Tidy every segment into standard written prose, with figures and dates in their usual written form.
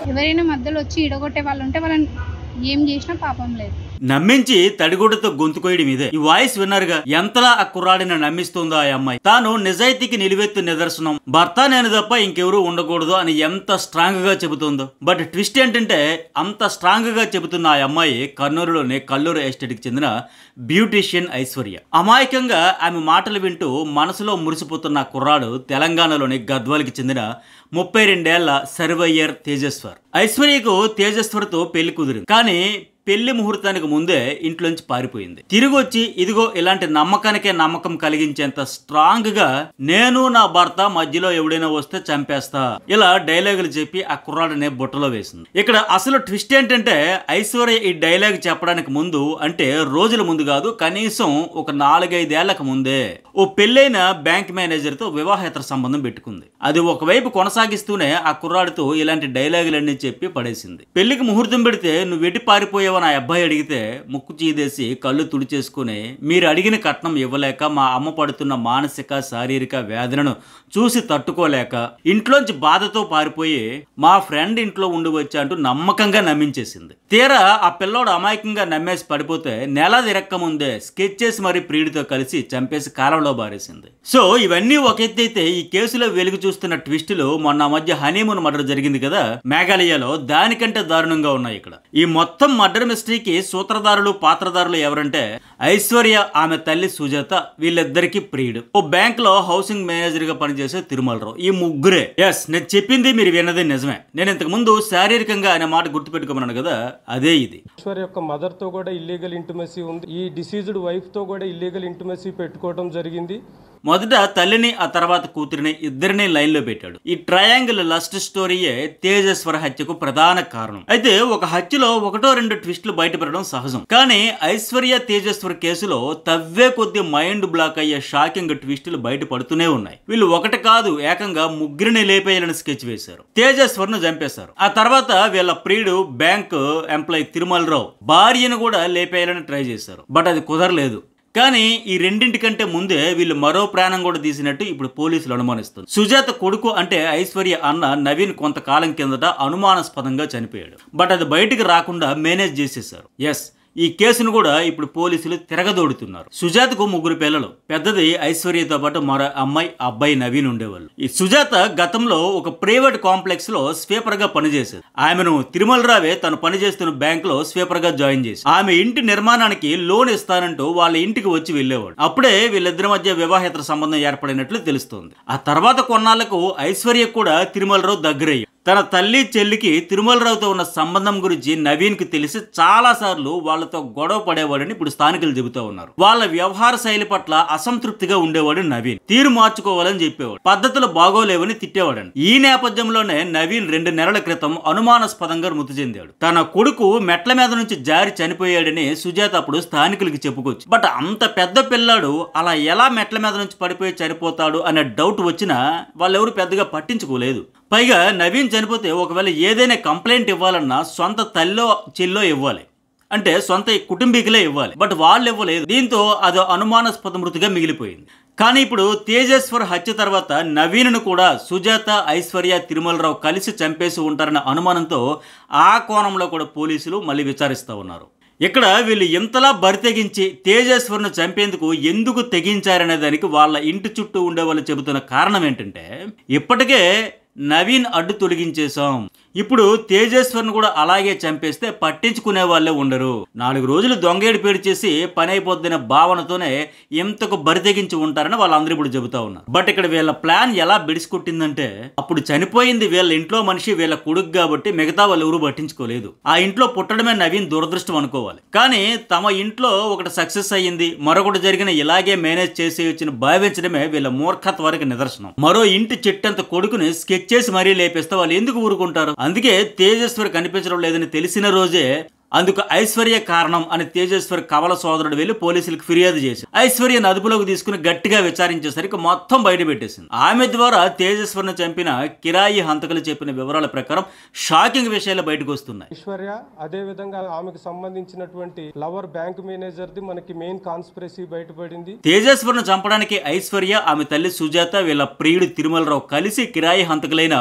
ఎవరైనా మధ్యలో వచ్చి ఇడగొట్టే వాళ్ళు ఉంటే వాళ్ళని ఏం చేసినా పాపం లేదు. నమ్మించి తడిగుడ్డతో గొంతు కోయడం ఇదే. ఈ వాయిస్ విన్నారుగా, ఎంతలా ఆ కుర్రాడిని నమ్మిస్తుందో ఆ అమ్మాయి. తాను నిజాయితీకి నిలువెత్తు నిదర్శనం, భర్త నేను తప్ప ఇంకెవరూ ఉండకూడదు అని ఎంత స్ట్రాంగ్ గా చెబుతుందో. బట్ ట్విస్ట్ ఏంటంటే, అంత స్ట్రాంగ్ గా చెబుతున్న ఆ అమ్మాయి కర్నూలులోని కల్లూరు ఎస్టేట్ కి చెందిన బ్యూటీషియన్ ఐశ్వర్య. అమాయకంగా ఆమె మాటలు వింటూ మనసులో మురిసిపోతున్న కుర్రాడు తెలంగాణలోని గద్వాలకి చెందిన 32 ఏళ్ల సర్వయ్యర్ తేజేశ్వర్. ఐశ్వర్యకు తేజేశ్వర్తో పెళ్లి కుదిరింది. కానీ పెళ్లి ముహూర్తానికి ముందే ఇంట్లోంచి పారిపోయింది. తిరిగి వచ్చి ఇదిగో ఇలాంటి నమ్మకానికే నమ్మకం కలిగించేంత స్ట్రాంగ్ గా నేను నా భర్త మధ్యలో ఎవడైనా వస్తే చంపేస్తా ఇలా డైలాగులు చెప్పి ఆ కుర్రాడిని బుట్టలో వేసింది. ఇక్కడ అసలు ట్విస్ట్ ఏంటంటే, ఐశ్వర్య ఈ డైలాగ్ చెప్పడానికి ముందు, అంటే రోజుల ముందు కాదు, కనీసం ఒక 4-5 ఏళ్లకు ముందే ఓ పెళ్ళైన బ్యాంక్ మేనేజర్ తో వివాహేతర సంబంధం పెట్టుకుంది. అది ఒకవైపు కొనసాగిస్తూనే ఆ కుర్రాడితో ఇలాంటి డైలాగులన్నీ చెప్పి పడేసింది. పెళ్లికి ముహూర్తం పెడితే నువ్వు ఎటు పారిపోయావు నా అబ్బాయి అడిగితే ముక్కు చీదేసి కళ్ళు తుడిచేసుకుని, మీరు అడిగిన కట్నం ఇవ్వలేక మా అమ్మ పడుతున్న మానసిక శారీరక వేదనను చూసి తట్టుకోలేక ఇంట్లోంచి బాధతో పారిపోయి మా ఫ్రెండ్ ఇంట్లో ఉండి వచ్చా అంటూ నమ్మకంగా నమ్మించేసింది. తీరా ఆ పిల్లోడు అమాయకంగా నమ్మేసి పడిపోతే నెల తిరక్క ముందే స్కెచ్ చేసి మరీ ప్రియుడితో కలిసి చంపేసి కాలంలో బారేసింది. సో ఇవన్నీ ఒక ఎత్తైతే, ఈ కేసులో వెలుగు చూస్తున్న ట్విస్టులు మొన్న మధ్య హనీమూన్ మర్డర్ జరిగింది కదా మేఘాలయలో, దానికంటే దారుణంగా ఉన్నాయి. ఇక్కడ ఈ మొత్తం మర్డర్ మిస్టరీకి సూత్రధారులు పాత్రధారులు ఎవరంటే ఐశ్వర్య, ఆమె తల్లి సుజాత, వీళ్ళిద్దరికి ప్రియుడు, ఓ బ్యాంక్ లో హౌసింగ్ మేనేజర్ గా పనిచేసే తిరుమలరావు. ఈ ముగ్గురే. ఎస్, నేను చెప్పింది మీరు విన్నది నిజమే. నేను ఇంతకు ముందు శారీరకంగా అనే మాట గుర్తుపెట్టుకోమన్నాను కదా, అదే ఇది. ఐశ్వర్య యొక్క మదర్ తో కూడా ఇల్లీగల్ ఇంటిమసీ ఉంది. ఈ డిసీజ్డ్ వైఫ్ తో కూడా ఇల్లీగల్ ఇంటిమసీ పెట్టుకోవడం జరిగింది. మొదట తల్లిని, ఆ తర్వాత కూతురిని, ఇద్దరిని లైన్ లో పెట్టాడు. ఈ ట్రయాంగిల్ లస్ట్ స్టోరీయే తేజేశ్వర హత్యకు ప్రధాన కారణం. అయితే ఒక హత్యలో 1-2 ట్విస్టులు బయటపడడం సహజం. కానీ ఐశ్వర్య తేజేశ్వర్ కేసులో తవ్వే కొద్ది మైండ్ బ్లాక్ అయ్యే షాకింగ్ ట్విస్టులు బయటపడుతూనే ఉన్నాయి. వీళ్ళు ఒకటి కాదు, ఏకంగా ముగ్గురిని లేపేయాలని స్కెచ్ వేశారు. తేజేశ్వర్ ను చంపేశారు. ఆ తర్వాత వీళ్ళ ప్రియుడు బ్యాంక్ ఎంప్లాయ్ తిరుమలరావు భార్యను కూడా లేపేయాలని ట్రై చేశారు. బట్ అది కుదరలేదు. కానీ ఈ రెండింటికంటే ముందే వీళ్ళు మరో ప్రాణం కూడా తీసినట్టు ఇప్పుడు పోలీసులు అనుమానిస్తుంది. సుజాత కొడుకు అంటే ఐశ్వర్య అన్న నవీన్ కొంతకాలం కిందట అనుమానాస్పదంగా చనిపోయాడు. బట్ అది బయటికి రాకుండా మేనేజ్ చేసేశారు. ఎస్, ఈ కేసును కూడా ఇప్పుడు పోలీసులు తిరగదోడుతున్నారు. సుజాతకు 3 పిల్లలు. పెద్దది ఐశ్వర్యతో పాటు మరో అమ్మాయి, అబ్బాయి నవీన్ ఉండేవాళ్ళు. ఈ సుజాత గతంలో ఒక ప్రైవేట్ కాంప్లెక్స్ లో స్వీపర్ గా పనిచేసేది. ఆమెను తిరుమలరావే తను పనిచేస్తున్న బ్యాంక్ లో స్వీపర్ గా జాయిన్ చేసి ఆమె ఇంటి నిర్మాణానికి లోన్ ఇస్తానంటూ వాళ్ళ ఇంటికి వచ్చి వెళ్లేవాడు. అప్పుడే వీళ్ళిద్దరి మధ్య వివాహేతర సంబంధం ఏర్పడినట్లు తెలుస్తోంది. ఆ తర్వాత కొన్నాళ్లకు ఐశ్వర్య కూడా తిరుమలరావు దగ్గరయ్యాడు. తన తల్లి చెల్లికి తిరుమలరావుతో ఉన్న సంబంధం గురించి నవీన్ కి తెలిసి చాలా సార్లు వాళ్లతో గొడవ పడేవాడని ఇప్పుడు స్థానికులు చెబుతూ ఉన్నారు. వాళ్ళ వ్యవహార శైలి పట్ల అసంతృప్తిగా ఉండేవాడు నవీన్. తీరు మార్చుకోవాలని చెప్పేవాడు, పద్ధతులు బాగోలేవని తిట్టేవాడని. ఈ నేపథ్యంలోనే నవీన్ 2 నెలల క్రితం అనుమానాస్పదంగా మృతి చెందాడు. తన కొడుకు మెట్ల మీద నుంచి జారి చనిపోయాడని సుజాత అప్పుడు స్థానికులకి చెప్పుకోవచ్చు. బట్ అంత పెద్ద పిల్లాడు అలా ఎలా మెట్ల మీద నుంచి పడిపోయి చనిపోతాడు అనే డౌట్ వచ్చినా వాళ్ళెవరు పెద్దగా పట్టించుకోలేదు. పైగా నవీన్ చనిపోతే ఒకవేళ ఏదైనా కంప్లైంట్ ఇవ్వాలన్నా సొంత తల్లో చెల్లో ఇవ్వాలి, అంటే సొంత కుటుంబీకులే ఇవ్వాలి. బట్ వాళ్ళు ఇవ్వలేదు. దీంతో అది అనుమానాస్పద మృతిగా మిగిలిపోయింది. కానీ ఇప్పుడు తేజేశ్వర్ హత్య తర్వాత నవీన్ను కూడా సుజాత, ఐశ్వర్య, తిరుమలరావు కలిసి చంపేసి ఉంటారన్న అనుమానంతో ఆ కోణంలో కూడా పోలీసులు మళ్ళీ విచారిస్తూ ఉన్నారు. ఇక్కడ వీళ్ళు ఇంతలా బరితెగించి తేజేశ్వర్ను చంపేందుకు ఎందుకు తెగించారనే దానికి వాళ్ళ ఇంటి చుట్టూ ఉండే వాళ్ళు చెబుతున్న కారణం ఏంటంటే, ఇప్పటికే నవీన్ అడ్డు తొలగించేశాం, ఇప్పుడు తేజేశ్వర్ను కూడా అలాగే చంపేస్తే పట్టించుకునే వాళ్ళే ఉండరు, 4 రోజులు దొంగేడు పేరు చేసి పని అయిపోద్దనే భావనతోనే ఎంతకు బరితెగించి ఉంటారని వాళ్ళందరూ ఇప్పుడు చెబుతా ఉన్నారు. బట్ ఇక్కడ వీళ్ళ ప్లాన్ ఎలా బిడిసికొట్టిందంటే, అప్పుడు చనిపోయింది వీళ్ళ ఇంట్లో మనిషి, వీళ్ళ కొడుకు కాబట్టి మిగతా వాళ్ళు ఎవరు పట్టించుకోలేదు. ఆ ఇంట్లో పుట్టడమే నవీన్ దురదృష్టం అనుకోవాలి. కానీ తమ ఇంట్లో ఒకటి సక్సెస్ అయ్యింది, మరొకటి జరిగిన ఇలాగే మేనేజ్ చేసేయొచ్చని భావించడమే వీళ్ళ మూర్ఖత్వానికి నిదర్శనం. మరో ఇంటి చెట్టంత కొడుకుని స్కెచ్ చేసి మరీ లేపేస్తే వాళ్ళు ఎందుకు ఊరుకుంటారు? అందుకే తేజేశ్వర్ కనిపించడం లేదని తెలిసిన రోజే అందుకు ఐశ్వర్య కారణం అని తేజేశ్వర్ కవల సోదరుడు వెళ్లి పోలీసులకు ఫిర్యాదు చేసి ఐశ్వర్యను అదుపులోకి తీసుకుని గట్టిగా విచారించేసరికి మొత్తం బయట పెట్టేసింది. ఆమె ద్వారా తేజేశ్వర్ను చంపిన కిరాయి హంతకులు చెప్పిన వివరాల ప్రకారం షాకింగ్ విషయాలు బయటకు వస్తున్నాయి. ఐశ్వర్య అదే విధంగా ఆమెకు సంబంధించినటువంటి లవర్ బ్యాంక్ మేనేజర్ ది మనకి మెయిన్ కాన్స్పిరసీ బయటపడింది. తేజేశ్వర్ను చంపడానికి ఐశ్వర్య, ఆమె తల్లి సుజాత, వీళ్ళ ప్రియుడు తిరుమలరావు కలిసి కిరాయి హంతకులైన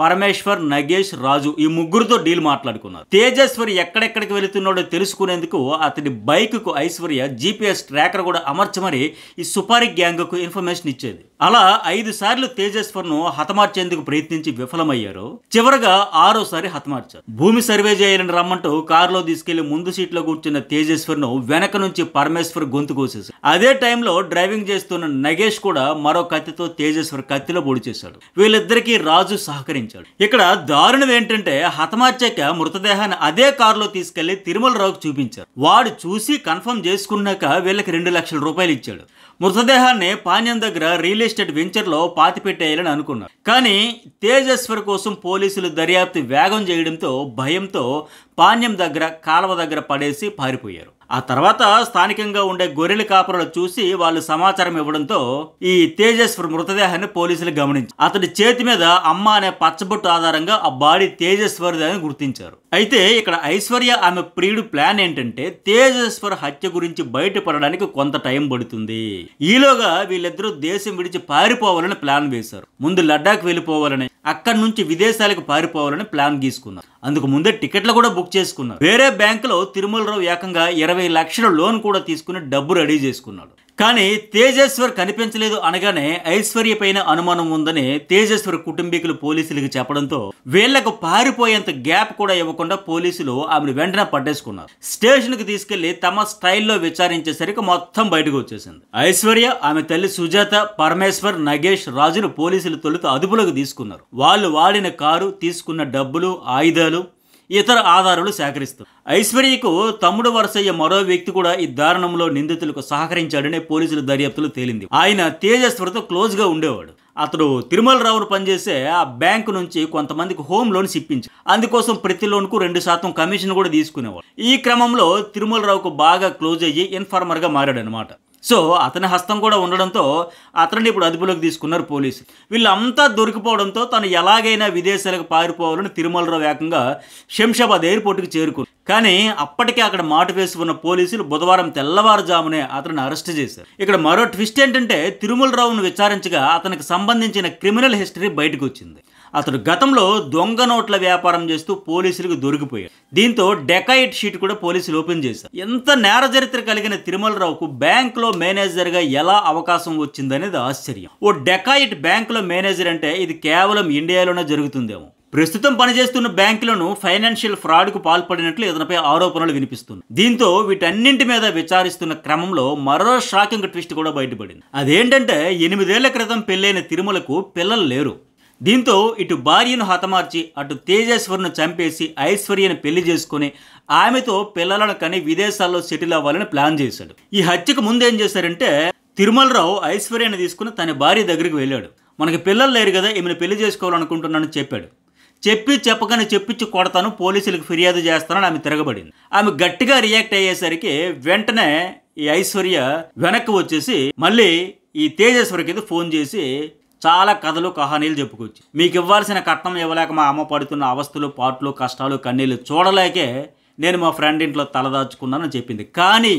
పరమేశ్వర్, నగేష్, రాజు ఈ ముగ్గురుతో డీల్ మాట్లాడుకున్నారు. తేజేశ్వర్ ఎక్కడెక్కడికి వెళుతున్నాడో తెలుసుకునేందుకు అతడి బైక్ కు ఐశ్వర్య GPS ట్రాకర్ కూడా అమర్చమని ఈ సుపారీ గ్యాంగ్ కు ఇన్ఫర్మేషన్ ఇచ్చేది. అలా 5 సార్లు తేజేశ్వర్ ను హతమార్చేందుకు ప్రయత్నించి విఫలమయ్యారు. చివరగా 6వసారి హతమార్చారు. భూమి సర్వే చేయాలని రమ్మంటూ కారులో తీసుకెళ్లి ముందు సీట్లో కూర్చున్న తేజేశ్వర్ ను వెనక నుంచి పరమేశ్వర్ గొంతు కోసేశారు. అదే టైంలో డ్రైవింగ్ చేస్తున్న నగేష్ కూడా మరో కత్తితో తేజేశ్వర్ కత్తిలో పొడి చేశాడు. వీళ్ళిద్దరికీ రాజు సహకరించాడు. ఇక్కడ దారుణం ఏంటంటే హతమార్చాక మృతదేహాన్ని అదే కారులో తీసుకెళ్లి తిరుమలరావుకు చూపించారు. వాడు చూసి కన్ఫర్మ్ చేసుకున్నాక వీళ్ళకి 2 లక్షల రూపాయలు ఇచ్చాడు. మృతదేహాన్ని పాణ్యం దగ్గర రియల్ ఎస్టేట్ వెంచర్లో పాతిపెట్టేయాలని అనుకున్నారు. కానీ తేజేశ్వర్ కోసం పోలీసులు దర్యాప్తు వేగం చేయడంతో భయంతో పాణ్యం దగ్గర కాలువ దగ్గర పడేసి పారిపోయారు. ఆ తర్వాత స్థానికంగా ఉండే గొర్రెల కాపరులు చూసి వాళ్ళు సమాచారం ఇవ్వడంతో ఈ తేజేశ్వర్ మృతదేహాన్ని పోలీసులు గమనించారు. అతడి చేతి మీద అమ్మ అనే పచ్చబొట్టు ఆధారంగా ఆ బాడీ తేజేశ్వర్ది అని గుర్తించారు. అయితే ఇక్కడ ఐశ్వర్య, ఆమె ప్రియుడు ప్లాన్ ఏంటంటే తేజేశ్వర్ హత్య గురించి బయటపడడానికి కొంత టైం పడుతుంది. ఈలోగా వీళ్ళిద్దరూ దేశం విడిచి పారిపోవాలని ప్లాన్ వేశారు. ముందు లడ్డాక్ వెళ్ళిపోవాలని, అక్కడి నుంచి విదేశాలకు పారిపోవాలని ప్లాన్ గీసుకున్నారు. అందుకు ముందే టికెట్లు కూడా బుక్ చేసుకున్నారు. వేరే బ్యాంకులో తిరుమలరావు ఏకంగా 20 లక్షల లోన్ కూడా తీసుకుని డబ్బు రెడీ చేసుకున్నాడు. కానీ తేజేశ్వర్ కనిపించలేదు అనగానే ఐశ్వర్య పైన అనుమానం ఉందని తేజేశ్వర్ కుటుంబీకులు పోలీసులకు చెప్పడంతో వీళ్లకు పారిపోయేంత గ్యాప్ కూడా ఇవ్వకుండా పోలీసులు ఆమెను వెంటనే పట్టేసుకున్నారు. స్టేషన్ కి తీసుకెళ్లి తమ స్టైల్లో విచారించేసరికి మొత్తం బయటకు వచ్చేసింది. ఐశ్వర్య, ఆమె తల్లి సుజాత, పరమేశ్వర్, నగేష్, రాజును పోలీసులు తొలుత అదుపులోకి తీసుకున్నారు. వాళ్ళు వాడిన కారు, తీసుకున్న డబ్బులు, ఆయుధాలు, ఇతర ఆధారాలు సేకరిస్తారు. ఐశ్వర్యకు తమ్ముడు వరుసయ్య మరో వ్యక్తి కూడా ఈ దారుణంలో నిందితులకు సహకరించాడనే పోలీసుల దర్యాప్తులో తేలింది. ఆయన తేజేశ్వర్తో క్లోజ్ గా ఉండేవాడు. అతడు తిరుమలరావును పనిచేసే ఆ బ్యాంకు నుంచి కొంతమందికి హోమ్ లోన్స్ ఇప్పించి అందుకోసం ప్రతి లోన్కు 2% కమిషన్ కూడా తీసుకునేవాడు. ఈ క్రమంలో తిరుమలరావుకు బాగా క్లోజ్ అయ్యి ఇన్ఫార్మర్ గా మారాడనమాట. సో అతని హస్తం కూడా ఉండడంతో అతన్ని ఇప్పుడు అదుపులోకి తీసుకున్నారు పోలీసులు. వీళ్ళంతా దొరికిపోవడంతో తను ఎలాగైనా విదేశాలకు పారిపోవాలని తిరుమలరావు ఏకంగా శంషాబాద్ ఎయిర్పోర్ట్కి చేరుకున్నారు. కానీ అప్పటికే అక్కడ మాట వేసి ఉన్న పోలీసులు బుధవారం తెల్లవారుజామునే అతను అరెస్ట్ చేశారు. ఇక్కడ మరో ట్విస్ట్ ఏంటంటే తిరుమలరావును విచారించగా అతనికి సంబంధించిన క్రిమినల్ హిస్టరీ బయటకు వచ్చింది. అతడు గతంలో దొంగ నోట్ల వ్యాపారం చేస్తూ పోలీసులకు దొరికిపోయాడు. దీంతో డెకాయిట్ షీట్ కూడా పోలీసులు ఓపెన్ చేశారు. ఎంత నేర చరిత్ర కలిగిన తిరుమలరావుకు బ్యాంకులో మేనేజర్ గా ఎలా అవకాశం వచ్చిందనేది ఆశ్చర్యం. ఓ డెకాయిట్ బ్యాంకులో మేనేజర్ అంటే ఇది కేవలం ఇండియాలోనే జరుగుతుందేమో. ప్రస్తుతం పనిచేస్తున్న బ్యాంకులను ఫైనాన్షియల్ ఫ్రాడ్ కు పాల్పడినట్లు ఇతనిపై ఆరోపణలు వినిపిస్తున్నాయి. దీంతో వీటన్నింటి మీద విచారిస్తున్న క్రమంలో మరో షాకింగ్ ట్విస్ట్ కూడా బయటపడింది. అదేంటంటే 8 ఏళ్ల క్రితం పెళ్లైన తిరుమలకు పిల్లలు లేరు. దీంతో ఇటు భార్యను హతమార్చి అటు తేజేశ్వర్ను చంపేసి ఐశ్వర్యను పెళ్లి చేసుకుని ఆమెతో పిల్లలను కని విదేశాల్లో సెటిల్ అవ్వాలని ప్లాన్ చేశాడు. ఈ హత్యకు ముందు ఏం చేశారంటే తిరుమలరావు ఐశ్వర్యను తీసుకుని తన భార్య దగ్గరికి వెళ్ళాడు. మనకి పిల్లలు లేరు కదా, ఈమెను పెళ్లి చేసుకోవాలనుకుంటున్నానని చెప్పాడు. చెప్పగానే చెప్పించి కొడతాను, పోలీసులకు ఫిర్యాదు చేస్తానని ఆమె తిరగబడింది. ఆమె గట్టిగా రియాక్ట్ అయ్యేసరికి వెంటనే ఈ ఐశ్వర్య వెనక్కి వచ్చేసి మళ్ళీ ఈ తేజేశ్వరికి ఫోన్ చేసి చాలా కథలు కహానీలు చెప్పుకోవచ్చు. మీకు ఇవ్వాల్సిన కట్నం ఇవ్వలేక మా అమ్మ పడుతున్న అవస్థలు, పాటలు, కష్టాలు, కన్నీళ్ళు చూడలేకే నేను మా ఫ్రెండ్ ఇంట్లో తలదాచుకున్నానని చెప్పింది. కానీ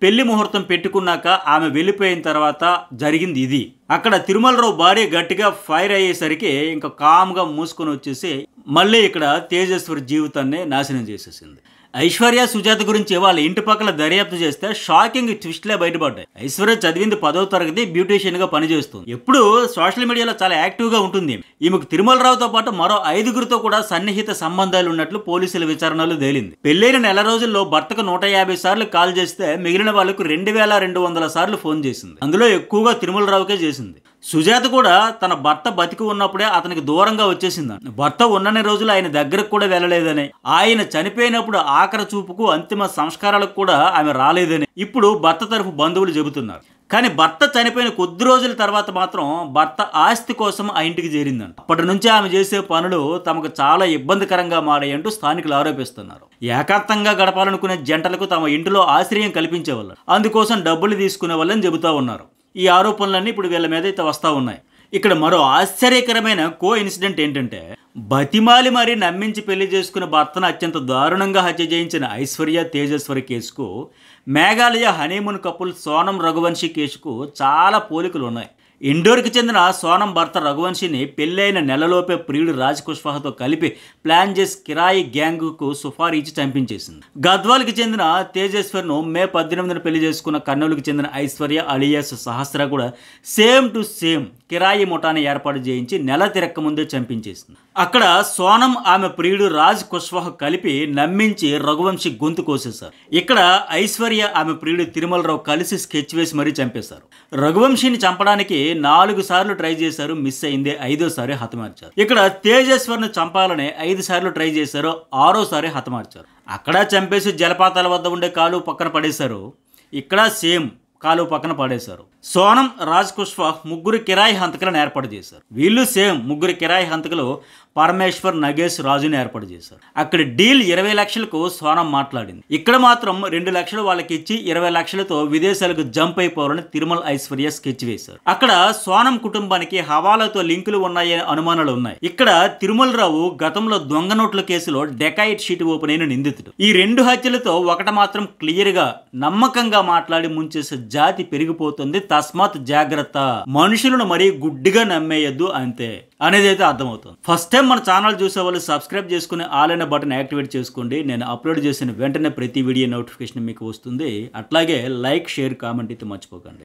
పెళ్లి ముహూర్తం పెట్టుకున్నాక ఆమె వెళ్ళిపోయిన తర్వాత జరిగింది ఇది. అక్కడ తిరుమలరావు భార్య గట్టిగా ఫైర్ అయ్యేసరికి ఇంకా కామ్గా మూసుకొని వచ్చేసి మళ్ళీ ఇక్కడ తేజేశ్వరి జీవితాన్ని నాశనం చేసేసింది. ఐశ్వర్య, సుజాత గురించి వాళ్ళ ఇంటి పక్కల దర్యాప్తు చేస్తే షాకింగ్ ట్విస్ట్లే బయటపడ్డాయి. ఐశ్వర్య చదివింది 10వ తరగతి, బ్యూటీషియన్ గా పనిచేస్తుంది. ఎప్పుడు సోషల్ మీడియాలో చాలా యాక్టివ్ గా ఉంటుంది. ఈమెకు తిరుమలరావుతో పాటు మరో 5గురితో కూడా సన్నిహిత సంబంధాలు ఉన్నట్లు పోలీసుల విచారణలో తేలింది. పెళ్లైన నెల రోజుల్లో భర్తకు 150 సార్లు కాల్ చేస్తే మిగిలిన వాళ్లకు 2200 సార్లు ఫోన్ చేసింది. అందులో ఎక్కువగా తిరుమలరావుకే చేసింది. సుజాత కూడా తన భర్త బతికి ఉన్నప్పుడే అతనికి దూరంగా వచ్చేసిందని, భర్త ఉన్నన్ని రోజులు ఆయన దగ్గరకు కూడా వెళ్ళలేదని, ఆయన చనిపోయినప్పుడు ఆఖరి చూపుకు, అంతిమ సంస్కారాలకు కూడా ఆమె రాలేదని ఇప్పుడు భర్త తరఫు బంధువులు చెబుతున్నారు. కానీ భర్త చనిపోయిన కొద్ది రోజుల తర్వాత మాత్రం భర్త ఆస్తి కోసం ఆ ఇంటికి చేరిందంట. అప్పటి నుంచి ఆమె చేసే పనులు తమకు చాలా ఇబ్బందికరంగా మారాయంటూ స్థానికులు ఆరోపిస్తున్నారు. ఏకాంతంగా గడపాలనుకునే జంటలకు తమ ఇంటిలో ఆశ్రయం కల్పించేవాళ్ళు, అందుకోసం డబ్బులు తీసుకునే వాళ్ళని చెబుతా ఉన్నారు. ఈ ఆరోపణలన్నీ ఇప్పుడు వీళ్ళ మీద అయితే వస్తూ ఉన్నాయి. ఇక్కడ మరో ఆశ్చర్యకరమైన కో ఇన్సిడెంట్ ఏంటంటే, బతిమాలి మరీ నమ్మించి పెళ్లి చేసుకున్న భర్తను అత్యంత దారుణంగా హత్య చేయించిన ఐశ్వర్య తేజేశ్వరి కేసుకు మేఘాలయ హనీమూన్ కపుల్ సోనం రఘువంశీ కేసుకు చాలా పోలికలు ఉన్నాయి. ఇండోర్కి చెందిన సోనం భర్త రఘువంశీని పెళ్ళైన నెలలోపే ప్రియుడు రాజ్ కుష్వాహాతో కలిపి ప్లాన్ చేసి కిరాయి గ్యాంగ్కు సుఫారీ ఇచ్చి చంపించేసింది. గద్వాల్కి చెందిన తేజేశ్వర్ను మే 18న పెళ్లి చేసుకున్న కర్నూలుకి చెందిన ఐశ్వర్య అలియాస్ సహస్ర కూడా సేమ్ టు సేమ్ కిరాయి ముఠాన్ని ఏర్పాటు చేయించి నెల తిరక్క ముందే చంపించేసింది. అక్కడ సోనం ఆమె ప్రియుడు రాజ్ కుష్వాహా కలిపి నమ్మించి రఘువంశీ గొంతు కోసేశారు. ఇక్కడ ఐశ్వర్య ఆమె ప్రియుడు తిరుమలరావు కలిసి స్కెచ్ వేసి మరీ చంపేశారు. రఘువంశీని చంపడానికి 4 సార్లు ట్రై చేశారు, మిస్ అయింది. 5వసారి హతమార్చారు. ఇక్కడ తేజేశ్వర్ను చంపాలని 5 సార్లు ట్రై చేశారు, 6వసారి హతమార్చారు. అక్కడ చంపేసి జలపాతాల వద్ద ఉండే కాలువ పక్కన పడేశారు. ఇక్కడ సేమ్ కాలువ పక్కన పడేశారు. సోనం రాజ్ కుష్వాహా 3 కిరాయి హంతకులను ఏర్పాటు చేశారు. వీళ్ళు సేమ్ 3 కిరాయి హంతకులు పరమేశ్వర్, నగేష్, రాజుని ఏర్పాటు చేశారు. అక్కడ డీల్ 20 లక్షలకు సోనం మాట్లాడింది. ఇక్కడ మాత్రం 2 లక్షలు వాళ్ళకి ఇచ్చి 20 లక్షలతో విదేశాలకు జంప్ అయిపోవాలని తిరుమల ఐశ్వర్య స్కెచ్ వేశారు. అక్కడ సోనం కుటుంబానికి హవాలాతో లింకులు ఉన్నాయనే అనుమానాలు ఉన్నాయి. ఇక్కడ తిరుమలరావు గతంలో దొంగ నోట్ల కేసులో డెకాయిట్ షీట్ ఓపెన్ అయిన నిందితుడు. ఈ 2 హత్యలతో ఒకటి మాత్రం క్లియర్ గా నమ్మకంగా మాట్లాడి ముంచేసే జాతి పెరిగిపోతుంది, తస్మాత్ జాగ్రత్త, మనుషులను మరీ గుడ్డిగా నమ్మేయద్దు అంతే అనేది అయితే అర్థమవుతుంది. ఫస్ట్ టైం మన ఛానల్ చూసే వాళ్ళు సబ్స్క్రైబ్ చేసుకుని ఆల్ అనే బటన్ యాక్టివేట్ చేసుకోండి. నేను అప్లోడ్ చేసిన వెంటనే ప్రతి వీడియో నోటిఫికేషన్ మీకు వస్తుంది. అట్లాగే లైక్, షేర్, కామెంట్ అయితే మర్చిపోకండి.